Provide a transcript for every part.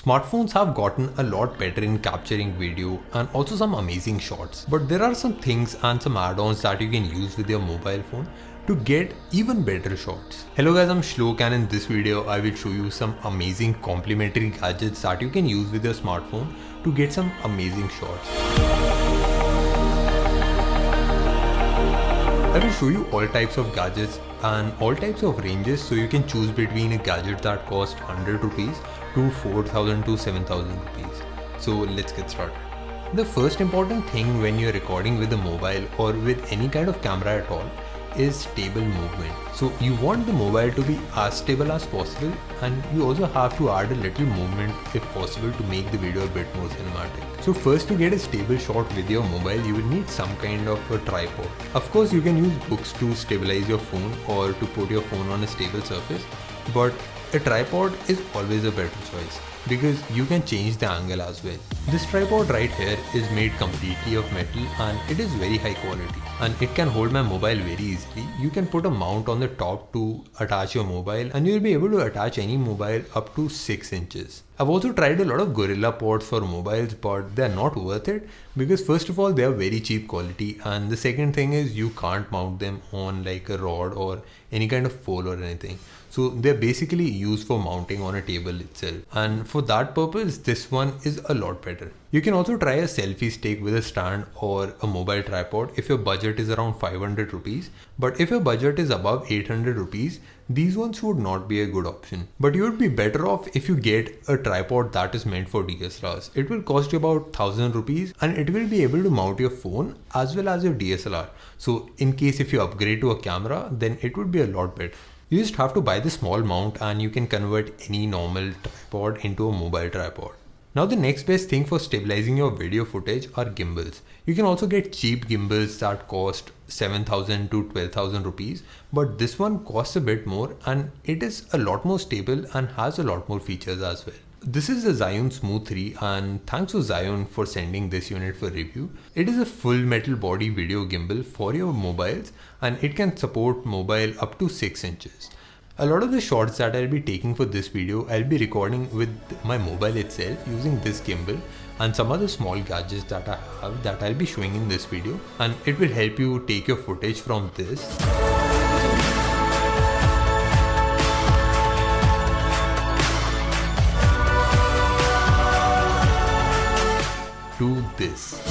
Smartphones have gotten a lot better in capturing video and also some amazing shots. But there are some things and some add-ons that you can use with your mobile phone to get even better shots. Hello guys, I'm Shlok, and in this video I will show you some amazing complementary gadgets that you can use with your smartphone to get some amazing shots. I will show you all types of gadgets and all types of ranges, so you can choose between a gadget that costs 100 rupees to 4,000 to 7,000 rupees. So let's get started. The first important thing when you're recording with a mobile or with any kind of camera at all is stable movement. So you want the mobile to be as stable as possible, and you also have to add a little movement if possible to make the video a bit more cinematic. So first, to get a stable shot with your mobile, you will need some kind of a tripod. Of course, you can use books to stabilize your phone or to put your phone on a stable surface, but a tripod is always a better choice because you can change the angle as well. This tripod right here is made completely of metal and it is very high quality, and it can hold my mobile very easily. You can put a mount on the top to attach your mobile, and you'll be able to attach any mobile up to 6 inches. I've also tried a lot of Gorilla Pods for mobiles, but they're not worth it because first of all, they are very cheap quality, and the second thing is you can't mount them on like a rod or any kind of pole or anything. So they're basically used for mounting on a table itself, and for that purpose this one is a lot better. You can also try a selfie stick with a stand or a mobile tripod if your budget is around 500 rupees, but if your budget is above 800 rupees, these ones would not be a good option. But you would be better off if you get a tripod that is meant for DSLRs. It will cost you about 1000 rupees and it will be able to mount your phone as well as your DSLR. So in case if you upgrade to a camera, then it would be a lot better. You just have to buy the small mount and you can convert any normal tripod into a mobile tripod. Now the next best thing for stabilizing your video footage are gimbals. You can also get cheap gimbals that cost 7,000 to 12,000 rupees, but this one costs a bit more and it is a lot more stable and has a lot more features as well. This is the Zhiyun Smooth 3, and thanks to Zhiyun for sending this unit for review. It is a full metal body video gimbal for your mobiles and it can support mobile up to 6 inches. A lot of the shots that I'll be taking for this video, I'll be recording with my mobile itself using this gimbal and some other small gadgets that I have that I'll be showing in this video, and it will help you take your footage from this to this.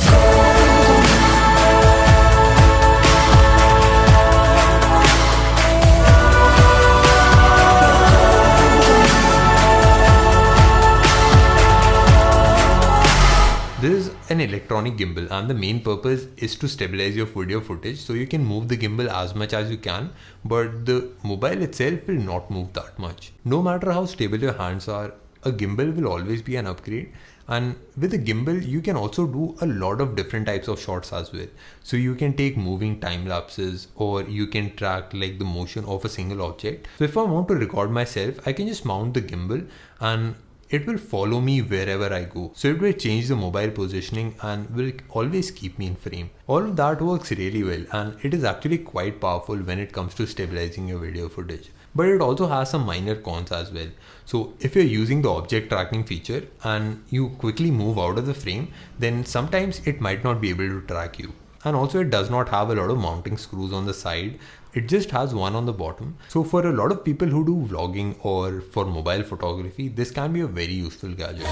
This is an electronic gimbal and the main purpose is to stabilize your video footage, so you can move the gimbal as much as you can, but the mobile itself will not move that much. No matter how stable your hands are, a gimbal will always be an upgrade, and with a gimbal you can also do a lot of different types of shots as well. So you can take moving time lapses, or you can track like the motion of a single object. So if I want to record myself, I can just mount the gimbal and it will follow me wherever I go. So it will change the mobile positioning and will always keep me in frame. All of that works really well, and it is actually quite powerful when it comes to stabilizing your video footage. But it also has some minor cons as well. So if you're using the object tracking feature and you quickly move out of the frame, then sometimes it might not be able to track you. And also it does not have a lot of mounting screws on the side. It just has one on the bottom. So for a lot of people who do vlogging or for mobile photography, this can be a very useful gadget.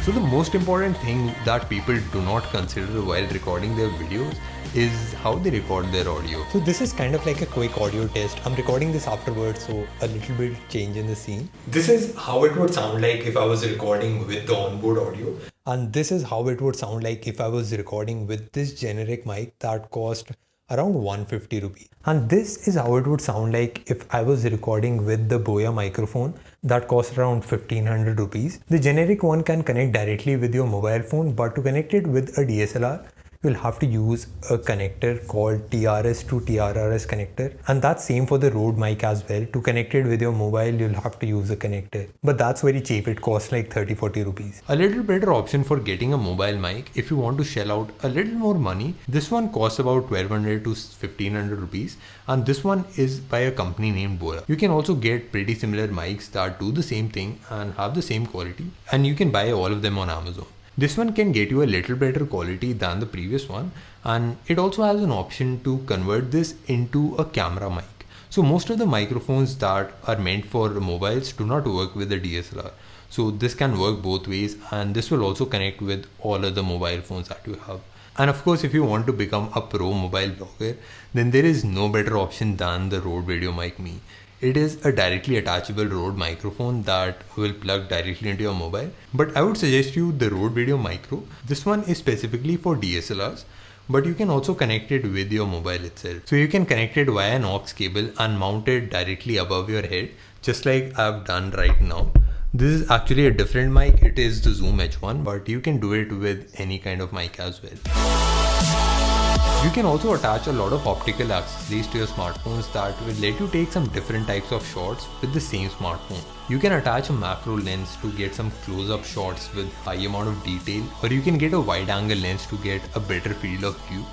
So the most important thing that people do not consider while recording their videos is how they record their audio. So this is kind of like a quick audio test. I'm recording this afterwards, so a little bit change in the scene. This is how it would sound like if I was recording with the onboard audio. And this is how it would sound like if I was recording with this generic mic that cost around 150 rupees. And this is how it would sound like if I was recording with the Boya microphone that cost around 1500 rupees. The generic one can connect directly with your mobile phone, but to connect it with a DSLR, you'll have to use a connector called TRS to TRRS connector, and that's same for the Rode mic as well. To connect it with your mobile, you'll have to use a connector, but that's very cheap. It costs like 30-40 rupees. A little better option for getting a mobile mic if you want to shell out a little more money. This one costs about 1200 to 1500 rupees, and this one is by a company named Bora. You can also get pretty similar mics that do the same thing and have the same quality, and you can buy all of them on Amazon. This one can get you a little better quality than the previous one, and it also has an option to convert this into a camera mic. So most of the microphones that are meant for mobiles do not work with the DSLR. So this can work both ways, and this will also connect with all other mobile phones that you have. And of course, if you want to become a pro mobile vlogger, then there is no better option than the Rode VideoMic Me. It is a directly attachable Rode microphone that will plug directly into your mobile. But I would suggest you the Rode Video Micro. This one is specifically for DSLRs, but you can also connect it with your mobile itself. So you can connect it via an aux cable and mount it directly above your head, just like I've done right now. This is actually a different mic. It is the Zoom H1, but you can do it with any kind of mic as well. You can also attach a lot of optical accessories to your smartphones that will let you take some different types of shots with the same smartphone. You can attach a macro lens to get some close-up shots with high amount of detail, or you can get a wide-angle lens to get a better field of view.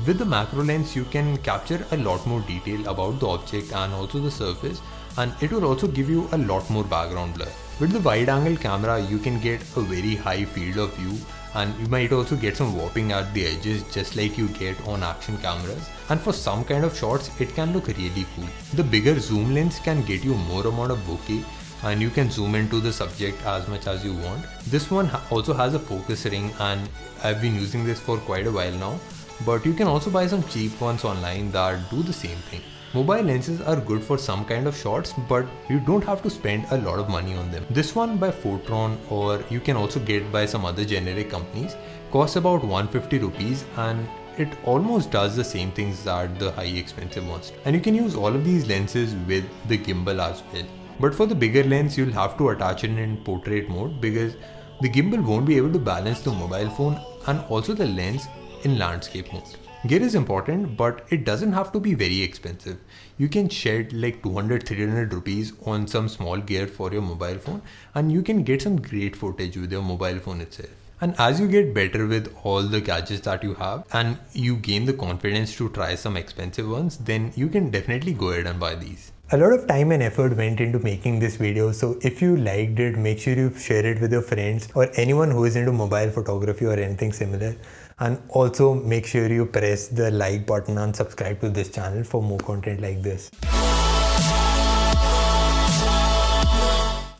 With the macro lens, you can capture a lot more detail about the object and also the surface, and it will also give you a lot more background blur. With the wide-angle camera, you can get a very high field of view, and you might also get some warping at the edges just like you get on action cameras, and for some kind of shots it can look really cool. The bigger zoom lens can get you more amount of bokeh, and you can zoom into the subject as much as you want. This one also has a focus ring, and I've been using this for quite a while now, but you can also buy some cheap ones online that do the same thing. Mobile lenses are good for some kind of shots, but you don't have to spend a lot of money on them. This one by Photron, or you can also get by some other generic companies, costs about 150 rupees, and it almost does the same things that the high expensive ones. And you can use all of these lenses with the gimbal as well. But for the bigger lens, you'll have to attach it in portrait mode, because the gimbal won't be able to balance the mobile phone and also the lens in landscape mode. Gear is important, but it doesn't have to be very expensive. You can shed like 200-300 rupees on some small gear for your mobile phone, and you can get some great footage with your mobile phone itself. And as you get better with all the gadgets that you have, and you gain the confidence to try some expensive ones, then you can definitely go ahead and buy these. A lot of time and effort went into making this video, so if you liked it, make sure you share it with your friends or anyone who is into mobile photography or anything similar. And also make sure you press the like button and subscribe to this channel for more content like this.